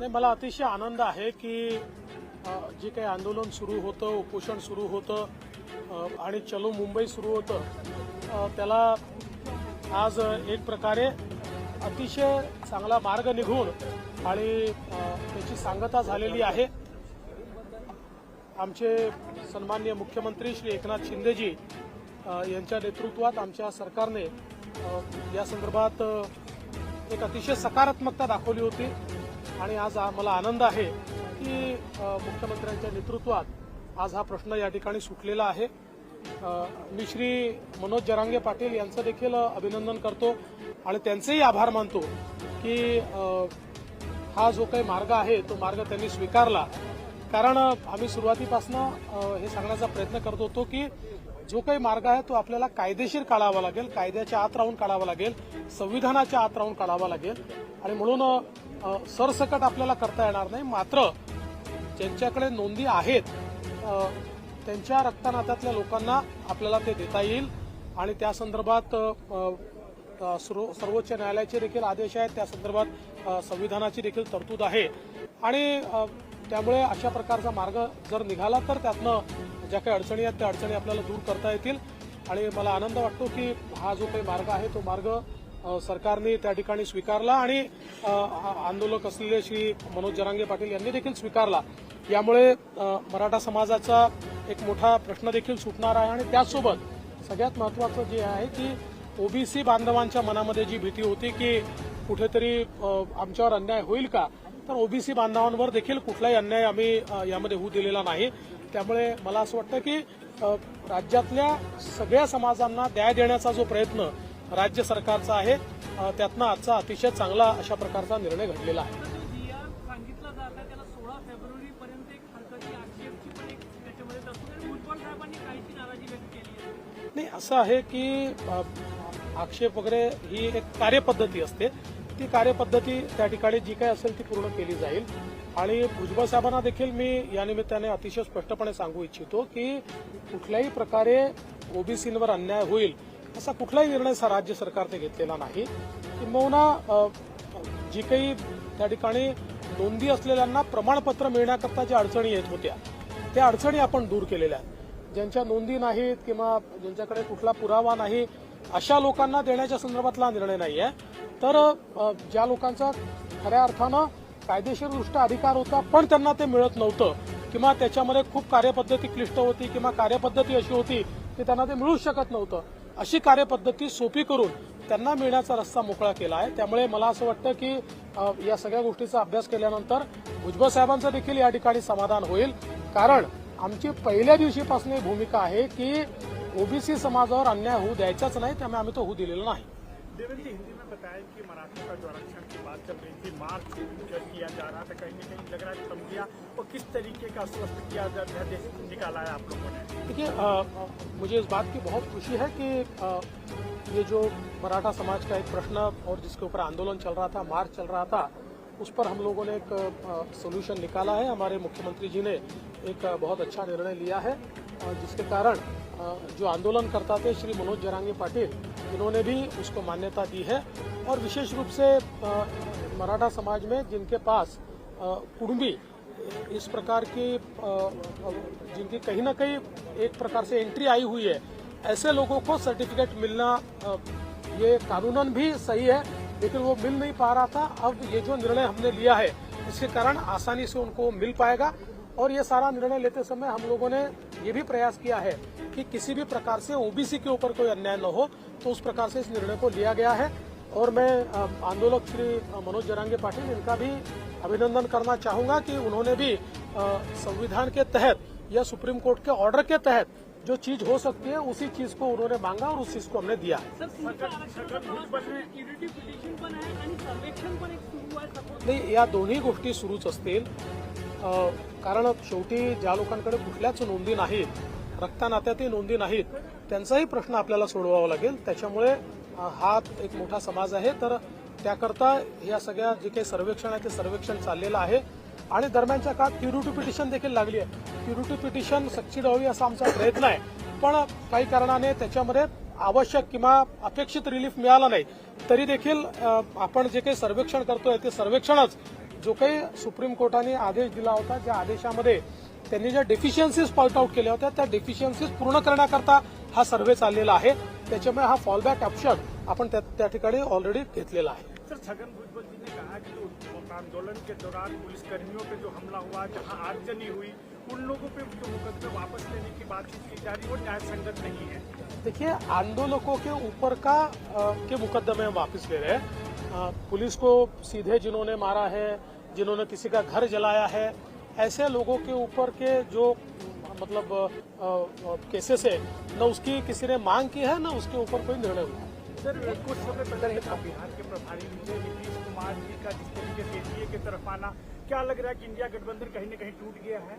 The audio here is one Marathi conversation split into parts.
मला अतिशय आनंद आहे की जे काही आंदोलन सुरू होतं, उपोषण सुरू होतं आणि चलो मुंबई सुरू होतं, त्याला आज एक प्रकारे अतिशय चांगला मार्ग निघून आणि त्याची सांगता झालेली आहे। आमचे सन्माननीय मुख्यमंत्री श्री एकनाथ शिंदेजी यांच्या नेतृत्वात आमच्या सरकारने या संदर्भात एक अतिशय सकारात्मकता दाखवली होती आणि आज मला आनंद आहे की मुख्यमंत्र्यांच्या नेतृत्वात आज हा प्रश्न या ठिकाणी सुटलेला आहे। मी श्री मनोज जरांगे पाटील यांचं देखील अभिनंदन करतो आणि त्यांचेही आभार मानतो की हा जो काही मार्ग आहे तो मार्ग त्यांनी स्वीकारला। कारण आम्ही सुरुवातीपासून हे सांगण्याचा प्रयत्न करत होतो की जो काही मार्ग आहे तो आपल्याला कायदेशीर काढावा लागेल, कायद्याच्या आत राहून काढावा लागेल, संविधानाच्या आत राहून काढावा लागेल आणि म्हणून सरसकट आपल्याला करता येणार नाही। मात्र ज्यांच्याकडे नोंदी आहेत त्यांच्या रक्तनात्यातल्या लोकांना आपल्याला ते देता येईल आणि त्या संदर्भात सर्वोच्च न्यायालयाचे देखील आदेश आहेत, त्या संदर्भात संविधानाची देखील तरतूद आहे आणि त्यामुळे अशा प्रकारचा मार्ग जर निघाला तर त्यातनं ज्या काही अडचणी आहेत त्या अडचणी आपल्याला दूर करता येतील आणि मला आनंद वाटतो की हा जो काही मार्ग आहे तो मार्ग सरकारने त्या ठिकाणी स्वीकारला आणि आंदोलक असलेले श्री मनोज जरांगे पाटील यांनी देखील स्वीकारला। यामुळे मराठा समाजाचा एक मोठा प्रश्न देखील सुटणार आहे आणि त्याचसोबत सगळ्यात महत्त्वाचं जे आहे की ओबीसी बांधवांच्या मनामध्ये जी भीती होती की कुठेतरी आमच्यावर अन्याय होईल का, तर ओबीसी बांधवांवर देखील कुठलाही अन्याय आम्ही यामध्ये होऊ दिलेला नाही। त्यामुळे मला असं वाटतं की राज्यातल्या सगळ्या समाजांना न्याय देण्याचा जो प्रयत्न राज्य सरकारचा आहे त्यातनं आजचा अतिशय चांगला अशा प्रकारचा निर्णय घडलेला आहे। सांगितलं जातं त्याला 16 फेब्रुवारीपर्यंत एक हरकती आक्षेपची पण एक त्याच्यामध्ये तरतूद आहे। भुजबळ साहेबांनी काहीशी नाराजी व्यक्त केली आहे। नाही, असं आहे की आक्षेप वगैरे ही एक कार्यपद्धती असते, ती कार्यपद्धती त्या ठिकाणी जी काही असेल ती पूर्ण केली जाईल आणि भुजबळ साहेबांना देखील मी या निमित्ताने अतिशय स्पष्टपणे सांगू इच्छितो की कुठल्याही प्रकारे ओबीसींवर अन्याय होईल असा कुठलाही निर्णय राज्य सरकारने घेतलेला नाही। किंबहुना जी काही त्या ठिकाणी नोंदी असलेल्यांना प्रमाणपत्र मिळण्याकरता ज्या अडचणी येत होत्या त्या अडचणी आपण दूर केलेल्या आहेत। ज्यांच्या नोंदी नाहीत किंवा ज्यांच्याकडे कुठला पुरावा नाही अशा लोकांना देण्याच्या संदर्भातला निर्णय नाही आहे, तर ज्या लोकांचा खऱ्या अर्थानं कायदेशीरदृष्ट्या अधिकार होता पण त्यांना ते मिळत नव्हतं किंवा त्याच्यामध्ये खूप कार्यपद्धती क्लिष्ट होती किंवा कार्यपद्धती अशी होती की त्यांना ते मिळूच शकत नव्हतं, अशी कार्यपद्धती सोपी करून त्यांना मिळण्याचा रस्ता मोकळा केला आहे। त्यामुळे मला असं वाटतं की या सगळ्या गोष्टीचा अभ्यास केल्यानंतर भुजबळ साहेबांचं देखील या ठिकाणी समाधान होईल। कारण आमची पहिल्या दिवशीपासून ही भूमिका आहे की ओबीसी समाजावर अन्याय होऊ द्यायचाच नाही, त्यामुळे आम्ही तो होऊ दिलेला नाही। देवेंद्र जी, हिंदी में बताया कि मराठों का जो आरक्षण की बात चल रही थी, मार्च किया जा रहा था, कहीं न कहीं लग रहा है कम किया और किस तरीके का आश्वस्त किया अध्यादेश निकाला है आप लोगों ने? देखिए, मुझे इस बात की बहुत खुशी है कि ये जो मराठा समाज का एक प्रश्न और जिसके ऊपर आंदोलन चल रहा था, मार्च चल रहा था, उस पर हम लोगों ने एक सोल्यूशन निकाला है। हमारे मुख्यमंत्री जी ने एक बहुत अच्छा निर्णय लिया है जिसके कारण जो आंदोलन करता थे श्री मनोज जरांगे पाटिल, इन्होंने भी उसको मान्यता दी है और विशेष रूप से मराठा समाज में जिनके पास कुटुंबी इस प्रकार की जिनकी कहीं ना कहीं एक प्रकार से एंट्री आई हुई है, ऐसे लोगों को सर्टिफिकेट मिलना ये कानूनन भी सही है, लेकिन वो मिल नहीं पा रहा था। अब ये जो निर्णय हमने लिया है इसके कारण आसानी से उनको मिल पाएगा और ये सारा निर्णय लेते समय हम लोगों ने ये भी प्रयास किया है कि किसी भी प्रकार से ओबीसी के ऊपर कोई अन्याय न हो, तो उस प्रकार से इस निर्णय को लिया गया है। और मैं आंदोलक श्री मनोज जरांगे पाटिल इनका भी अभिनंदन करना चाहूंगा कि उन्होंने भी संविधान के तहत या सुप्रीम कोर्ट के ऑर्डर के तहत जो चीज हो सकती है उसी चीज को उन्होंने मांगा और उस चीज को हमने दिया। नाही, या दोन्ही गोष्टी सुरूच असतील, कारण शेवटी ज्या लोकांकडे कुठल्याच नोंदी नाहीत, रक्तनात्यातही नोंदी नाहीत, त्यांचाही प्रश्न आपल्याला सोडवावा लागेल। त्याच्यामुळे हा एक मोठा समाज आहे, तर त्याकरता या सगळ्या जे काही सर्वेक्षण आहे ते सर्वेक्षण चाललेलं आहे आणि दरम्यानच्या काळात क्युरेटिव्ह पिटिशन देखील लागली आहे। क्युरेटिव्ह पिटिशन सक्सीड व्हावी असा आमचा प्रयत्न आहे, पण काही कारणाने त्याच्यामध्ये आवश्यक किंवा अपेक्षित रिलीफ मिळाला नाही, तरी देखील आपण जे काही सर्वेक्षण करतोय ते सर्वेक्षणच जो काही सुप्रीम कोर्टाने आदेश दिला होता, ज्या आदेशामध्ये त्यांनी ज्या डेफिशियन्सीज पॉइंट आउट केल्या होत्या त्या डेफिशियन्सीज पूर्ण करण्याकरता हा सर्व्हे चाललेला आहे. त्याच्यामुळे हा फॉलबॅक ऑप्शन आपण त्या ठिकाणी ऑलरेडी घेतलेला आहे. सर, छगन भुजबल जी ने कहा कि जो आंदोलन के दौरान पुलिस कर्मियों पे जो हमला हुआ, जहां आगजनी हुई, उन लोगों पे जो मुकदमे वापस लेने की बातचीत की जा रही है वो न्याय संगत नहीं है. देखिए, आंदोलकों के ऊपर के मुकदमे हम वापस ले रहे हैं. पुलिस को सीधे जिन्होंने मारा है, जिन्होंने किसी का घर जलाया है, ऐसे लोगों के ऊपर के जो मतलब केसेस है, न उसकी किसी ने मांग की है न उसके ऊपर कोई निर्णय हुआ है. सर, कुछ समय पहले बिहार के प्रभारी नीतीश कुमार जी का जिस तरीके से एनडीए की तरफ आना, क्या लग रहा है कि इंडिया गठबंधन कहीं न कहीं टूट गया है?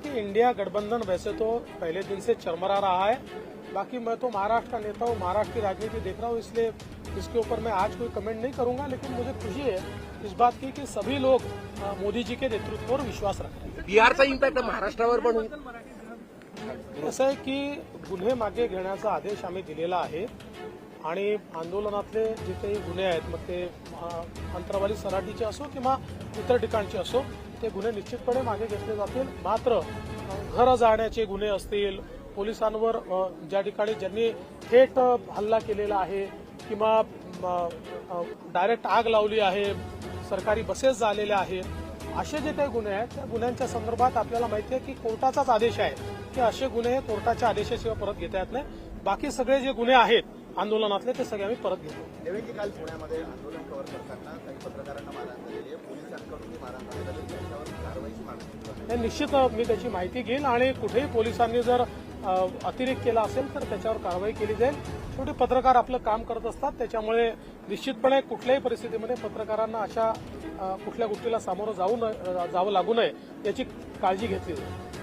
कि इंडिया गठबंधन वैसे तो पहले दिन से चरमरा रहा है. बाकी मैं तो महाराष्ट्र का नेता हूँ, महाराष्ट्र की राजनीति देख रहा हूँ, इसलिए इसके ऊपर मैं आज कोई कमेंट नहीं करूंगा. लेकिन मुझे खुशी है इस बात की कि सभी लोग मोदी जी के नेतृत्व पर विश्वास रखते हैं. बिहारचा इम्पॅक्ट महाराष्ट्रावर पण होईल. असं आहे की गुन्हे मागे घेण्याचा आदेश आम्ही दिलेला आहे आणि आंदोलनातले जे काही गुन्हे आहेत, मग ते अंतरावाली सराटीचे असो किंवा इतर ठिकाणचे असो, ते गुन्हे निश्चितपणे मागे घेतले जातील. मात्र घर जाळण्याचे गुन्हे असतील, पोलिसांवर ज्या ठिकाणी ज्यांनी थेट हल्ला केलेला आहे किंवा डायरेक्ट आग लावली आहे, सरकारी बसेस जाळलेल्या आहेत, असे जे काही गुन्हे आहेत त्या गुन्ह्यांच्या संदर्भात आपल्याला माहिती आहे की कोर्टाचाच आदेश आहे की असे गुन्हे हे कोर्टाच्या आदेशाशिवाय परत घेता येत नाही. बाकी सगळे जे गुन्हे आहेत आंदोलनातले ते सगळे आम्ही परत घेतो. देवेंद्र, काल पुण्यामध्ये आंदोलन कव्हर करताना काही पत्रकारांना मारहाण झालेली आहे, पोलिसांकडूनही मारहाण झाली आहे, त्याच्यावर कारवाईची मागणी. हे निश्चित मी त्याची माहिती घेईल आणि कुठेही पोलिसांनी जर अतिरेक केला असेल तर त्याच्यावर कारवाई केली जाईल. शेवटी पत्रकार आपलं काम करत असतात, त्याच्यामुळे निश्चितपणे कुठल्याही परिस्थितीमध्ये पत्रकारांना अशा कुठल्या गोष्टीला सामोरं जावं लागू नये याची काळजी घेतली जाईल.